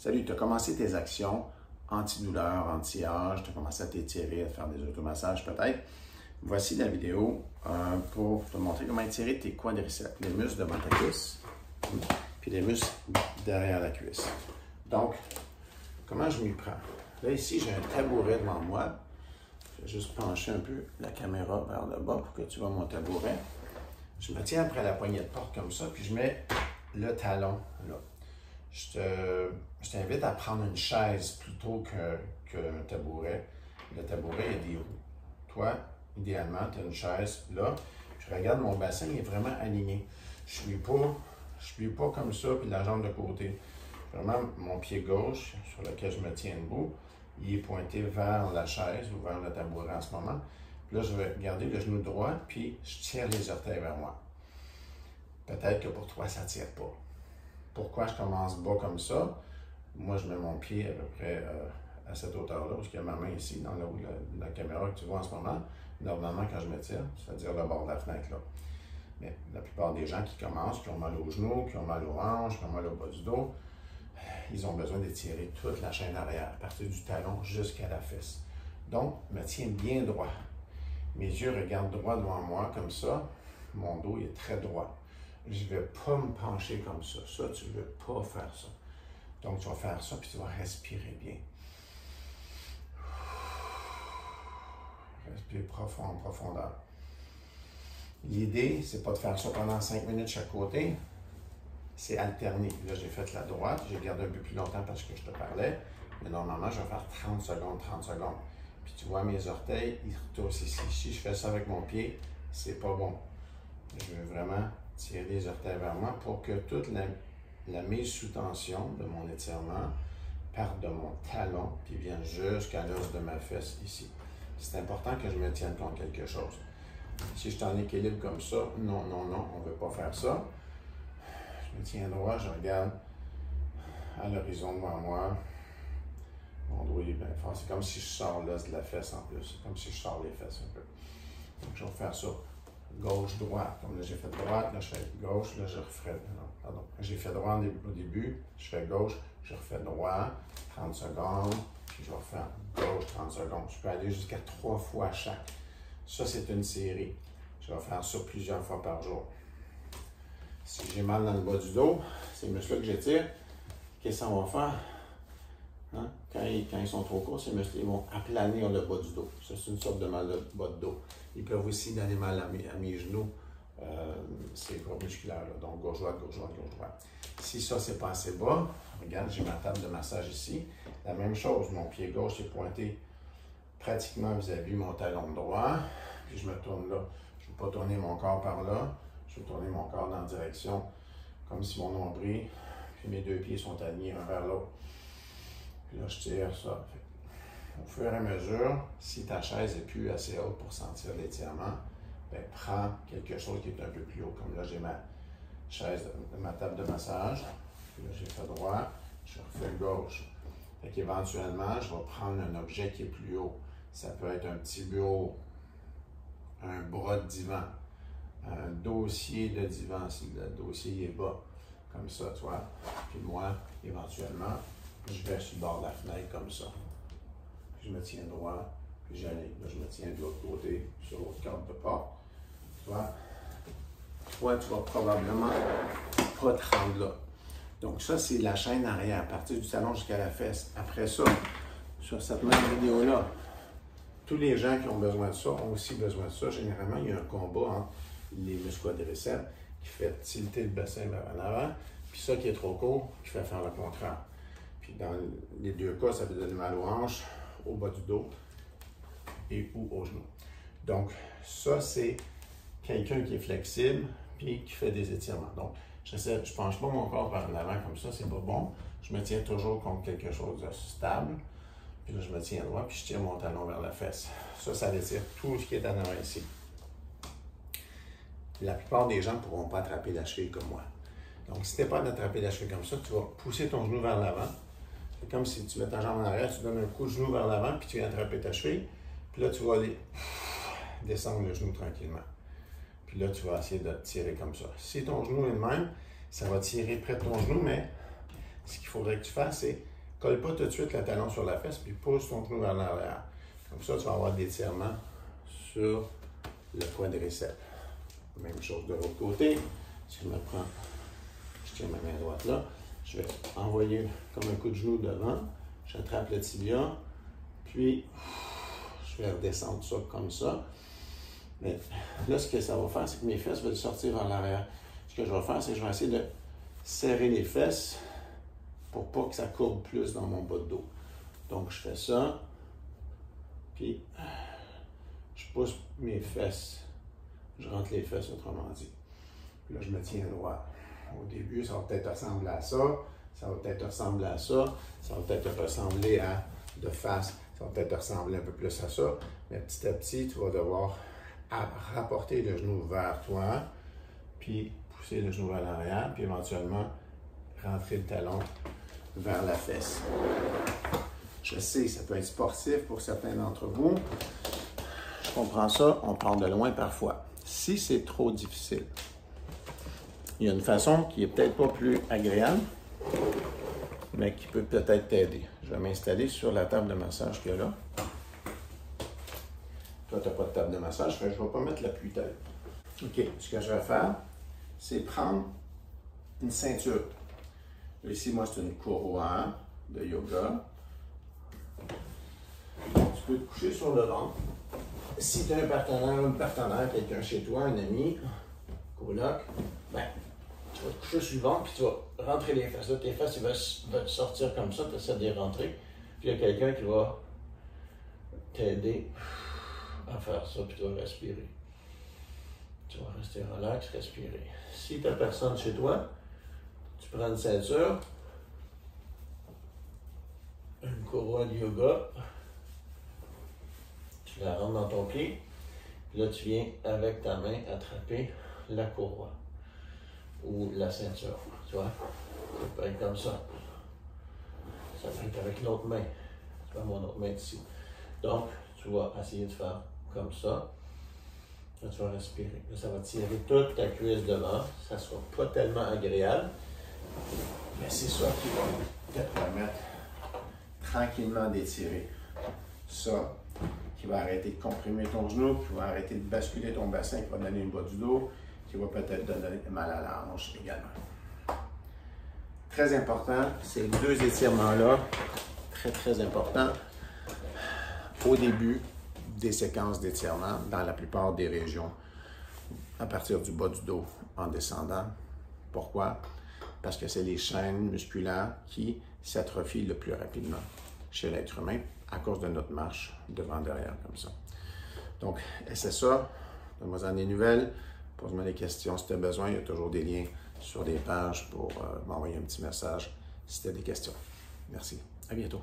Salut, tu as commencé tes actions antidouleur, anti-âge, tu as commencé à t'étirer, à te faire des automassages peut-être. Voici la vidéo pour te montrer comment étirer tes quadriceps, les muscles devant ta cuisse, puis les muscles derrière la cuisse. Donc, comment je m'y prends? Là, ici, j'ai un tabouret devant moi. Je vais juste pencher un peu la caméra vers le bas pour que tu vois mon tabouret. Je me tiens après la poignée de porte comme ça, puis je mets le talon là. Je t'invite à prendre une chaise plutôt qu'un tabouret. Le tabouret, il y a des roues. Toi, idéalement, tu as une chaise là. Je regarde mon bassin, il est vraiment aligné. Je suis pas comme ça, puis la jambe de côté. Vraiment, mon pied gauche, sur lequel je me tiens debout, il est pointé vers la chaise ou vers le tabouret en ce moment. Puis là, je vais garder le genou droit, puis je tire les orteils vers moi. Peut-être que pour toi, ça ne tire pas. Pourquoi je commence bas comme ça? Moi, je mets mon pied à peu près à cette hauteur-là, parce qu'il y a ma main ici, dans le haut de la caméra que tu vois en ce moment. Normalement, quand je me tire, c'est-à-dire le bord de la fenêtre là. Mais la plupart des gens qui commencent, qui ont mal aux genoux, qui ont mal aux hanches, qui ont mal au bas du dos, ils ont besoin d'étirer toute la chaîne arrière, à partir du talon jusqu'à la fesse. Donc, je me tiens bien droit. Mes yeux regardent droit devant moi, comme ça. Mon dos est très droit. Je ne vais pas me pencher comme ça. Ça, tu ne veux pas faire ça. Donc, tu vas faire ça, puis tu vas respirer bien. Respire profond, en profondeur. L'idée, c'est pas de faire ça pendant 5 minutes chaque côté. C'est alterner. Là, j'ai fait la droite. J'ai gardé un peu plus longtemps parce que je te parlais. Mais normalement, je vais faire 30 secondes, 30 secondes. Puis tu vois, mes orteils, ils retoussent ici. Si je fais ça avec mon pied, c'est pas bon. Je veux vraiment tirer les orteils vers moi pour que toute la mise sous tension de mon étirement parte de mon talon puis vienne jusqu'à l'os de ma fesse ici. C'est important que je me tienne contre quelque chose. Si je suis en équilibre comme ça, non, non, non, on ne veut pas faire ça. Je me tiens droit, je regarde à l'horizon devant moi. Mon dos est bien fort. C'est comme si je sors l'os de la fesse en plus. C'est comme si je sors les fesses un peu. Donc, je vais faire ça. Gauche, droite. Comme là, j'ai fait droite, là, je fais gauche, là, je referai. Non, pardon. J'ai fait droit au début, je fais gauche, je refais droit, 30 secondes, puis je vais refaire gauche, 30 secondes. Je peux aller jusqu'à 3 fois chaque. Ça, c'est une série. Je vais faire ça plusieurs fois par jour. Si j'ai mal dans le bas du dos, ces muscles-là que j'étire, qu'est-ce qu'on va faire? Hein? Quand ils sont trop courts, ces muscles ils vont aplanir le bas du dos. Ça, c'est une sorte de mal de bas de dos. Ils peuvent aussi donner mal à mes genoux, ces groupes musculaires-là. Donc, gauche-droite, gauche-droite, gauche-droite. Si ça, c'est pas assez bas, regarde, j'ai ma table de massage ici. La même chose, mon pied gauche est pointé pratiquement vis-à-vis mon talon droit. Puis je me tourne là. Je ne veux pas tourner mon corps par là. Je vais tourner mon corps dans la direction, comme si mon nombril, puis mes deux pieds sont alignés un vers l'autre. Puis là, je tire ça. Au fur et à mesure, si ta chaise n'est plus assez haute pour sentir l'étirement, ben, prends quelque chose qui est un peu plus haut. Comme là, j'ai ma chaise, ma table de massage. Puis là, j'ai fait droit, je refais gauche. Fait qu'éventuellement, je vais prendre un objet qui est plus haut. Ça peut être un petit bureau, un bras de divan, un dossier de divan si le dossier est bas. Comme ça, tu vois. Puis moi, éventuellement, je vais sur le bord de la fenêtre comme ça. Puis je me tiens droit, puis j'allais. Là, je me tiens de l'autre côté, sur l'autre corde de porte. Tu vois? Toi, tu vas probablement pas te rendre là. Donc ça, c'est la chaîne arrière, à partir du talon jusqu'à la fesse. Après ça, sur cette même vidéo-là, tous les gens qui ont besoin de ça ont aussi besoin de ça. Généralement, il y a un combat entre les muscles quadriceps qui fait tilter le bassin vers en avant, puis ça qui est trop court, qui fait faire le contraire. Puis dans les deux cas, ça peut donner mal aux hanches, au bas du dos et ou aux genoux. Donc, ça, c'est quelqu'un qui est flexible puis qui fait des étirements. Donc, je ne penche pas mon corps vers en avant comme ça, c'est pas bon. Je me tiens toujours contre quelque chose de stable. Puis là, je me tiens droit, puis je tire mon talon vers la fesse. Ça, ça détire tout ce qui est en avant ici. La plupart des gens ne pourront pas attraper la cheville comme moi. Donc, si tu n'es pas d'attraper la cheville comme ça, tu vas pousser ton genou vers l'avant. C'est comme si tu mets ta jambe en arrière, tu donnes un coup de genou vers l'avant, puis tu viens attraper ta cheville. Puis là, tu vas aller descendre le genou tranquillement. Puis là, tu vas essayer de tirer comme ça. Si ton genou est le même, ça va tirer près de ton genou, mais ce qu'il faudrait que tu fasses, c'est colle pas tout de suite le talon sur la fesse, puis pousse ton genou vers l'arrière. Comme ça, tu vas avoir de l'étirement sur le quadriceps. Même chose de l'autre côté. Si je me prends, je tiens ma main droite là, je vais envoyer comme un coup de genou devant, j'attrape le tibia, puis je vais redescendre ça comme ça. Mais là, ce que ça va faire, c'est que mes fesses veulent sortir vers l'arrière. Ce que je vais faire, c'est que je vais essayer de serrer les fesses pour pas que ça courbe plus dans mon bas de dos. Donc, je fais ça, puis je pousse mes fesses. Je rentre les fesses, autrement dit. Puis là, je me tiens droit. Au début, ça va peut-être ressembler à ça, ça va peut-être ressembler à ça, ça va peut-être ressembler à de face, ça va peut-être ressembler un peu plus à ça, mais petit à petit, tu vas devoir rapporter le genou vers toi, puis pousser le genou vers l'arrière, puis éventuellement rentrer le talon vers la fesse. Je sais, ça peut être sportif pour certains d'entre vous. Je comprends ça, on part de loin parfois. Si c'est trop difficile, il y a une façon qui est peut-être pas plus agréable, mais qui peut peut-être t'aider. Je vais m'installer sur la table de massage qu'il y a là. Toi, tu n'as pas de table de massage, je ne vais pas mettre l'appui-tête. OK, ce que je vais faire, c'est prendre une ceinture. Ici, moi, c'est une courroie de yoga. Tu peux te coucher sur le ventre. Si tu as un partenaire, une partenaire, quelqu'un chez toi, un ami, coloc, ben, tu vas te coucher sur le ventre, puis tu vas rentrer les fesses. Là, tes fesses vont sortir comme ça, tu essaies de les rentrer. Puis il y a quelqu'un qui va t'aider à faire ça, puis tu vas respirer. Tu vas rester relax, respirer. Si tu n'as personne chez toi, tu prends une ceinture, une courroie de yoga, tu la rentres dans ton pied, puis là tu viens avec ta main attraper la courroie ou la ceinture, tu vois. Ça peut être comme ça. Ça peut être avec l'autre main. Tu vois mon autre main ici. Donc, tu vas essayer de faire comme ça. Là, tu vas respirer. Là, ça va tirer toute ta cuisse devant. Ça ne sera pas tellement agréable, mais c'est ça qui va te permettre tranquillement d'étirer ça, qui va arrêter de comprimer ton genou, qui va arrêter de basculer ton bassin, qui va donner le bas du dos, qui va peut-être donner mal à la hanche également. Très important, ces deux étirements-là, très importants au début des séquences d'étirement dans la plupart des régions, à partir du bas du dos en descendant. Pourquoi? Parce que c'est les chaînes musculaires qui s'atrophient le plus rapidement chez l'être humain à cause de notre marche devant-derrière comme ça. Donc, essaie ça, donne-moi des nouvelles, pose-moi des questions si tu as besoin. Il y a toujours des liens sur des pages pour m'envoyer un petit message si tu as des questions. Merci. À bientôt.